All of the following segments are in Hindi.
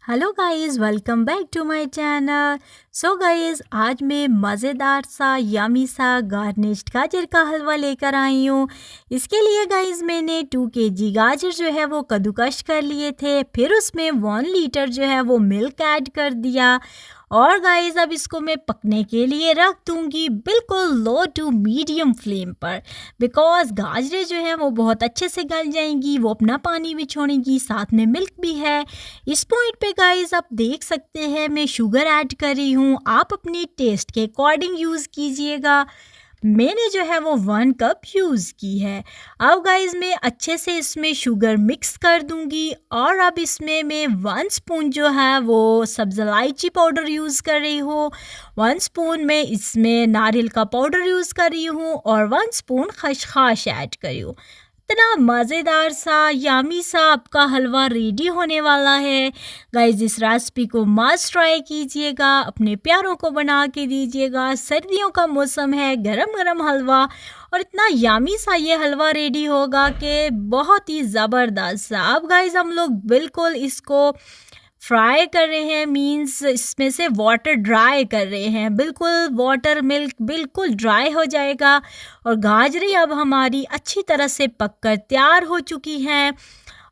Hello guys, welcome back to my channel. So guys, आज मैं मज़ेदार सा यमी सा गार्निश्ड गाजर का हलवा लेकर आई हूँ। इसके लिए गाइस मैंने 2 kg गाजर जो है वो कद्दूकश कर लिए थे। फिर उसमें 1 लीटर जो है वो मिल्क ऐड कर दिया। और गाइस अब इसको मैं पकने के लिए रख दूंगी बिल्कुल लो टू मीडियम फ्लेम पर, बिकॉज गाजरें जो है वो बहुत अच्छे से गल जाएंगी, वो अपना पानी भी छोड़ेंगी, साथ में मिल्क भी है। इस पॉइंट पे गाइस आप देख सकते हैं मैं शुगर ऐड कर रही हूँ, आप अपनी टेस्ट के अकॉर्डिंग यूज़ कीजिएगा। मैंने जो है वो 1 कप यूज़ की है। अब गाइस मैं अच्छे से इसमें शुगर मिक्स कर दूंगी और अब इसमें मैं 1 स्पून जो है वो सब्ज़ इलायची पाउडर यूज़ कर रही हूँ। 1 स्पून में इसमें नारियल का पाउडर यूज़ कर रही हूँ और 1 स्पून खसखस ऐड कर रही हूँ। इतना मज़ेदार सा यामी सा आपका हलवा रेडी होने वाला है। गाइस इस रेसिपी को मस्ट ट्राई कीजिएगा, अपने प्यारों को बना के दीजिएगा। सर्दियों का मौसम है, गरम गरम हलवा और इतना यामी सा ये हलवा रेडी होगा कि बहुत ही ज़बरदस्त सा। अब गाइस हम लोग बिल्कुल इसको फ्राई कर रहे हैं, मीन्स इसमें से वाटर ड्राई कर रहे हैं, बिल्कुल वाटर मिल्क बिल्कुल ड्राई हो जाएगा। और गाजरें अब हमारी अच्छी तरह से पककर तैयार हो चुकी हैं।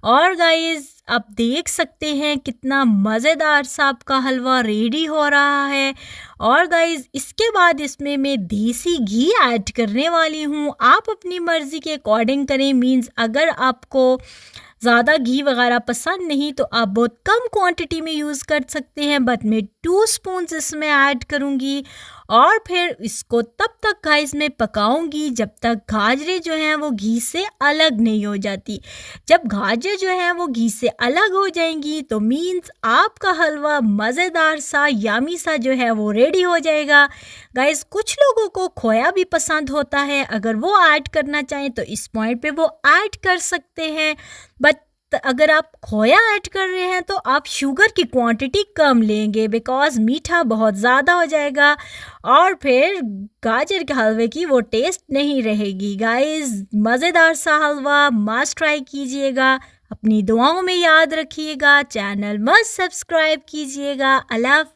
और गाइस आप देख सकते हैं कितना मज़ेदार सा आपका हलवा रेडी हो रहा है। और गाइस इसके बाद इसमें मैं देसी घी ऐड करने वाली हूँ, आप अपनी मर्ज़ी के अकॉर्डिंग करें। मीन्स अगर आपको ज़्यादा घी वगैरह पसंद नहीं तो आप बहुत कम क्वांटिटी में यूज़ कर सकते हैं, बट मैं 2 स्पून्स इसमें ऐड करूँगी। और फिर इसको तब तक गाइस मैं पकाऊंगी जब तक गाजरें जो हैं वो घी से अलग नहीं हो जाती। जब गाजर जो है वो घी से अलग हो जाएंगी तो मीन्स आपका हलवा मज़ेदार सा यामी सा जो है वो रेडी हो जाएगा। गाइस कुछ लोगों को खोया भी पसंद होता है, अगर वो ऐड करना चाहें तो इस पॉइंट पे वो ऐड कर सकते हैं। बट अगर आप खोया ऐड कर रहे हैं तो आप शुगर की क्वांटिटी कम लेंगे, बिकॉज मीठा बहुत ज़्यादा हो जाएगा और फिर गाजर के हलवे की वो टेस्ट नहीं रहेगी। गाइस मज़ेदार सा हलवा मस्ट ट्राई कीजिएगा, अपनी दुआओं में याद रखिएगा, चैनल मस्ट सब्सक्राइब कीजिएगा। अल्लाह हाफ़िज़।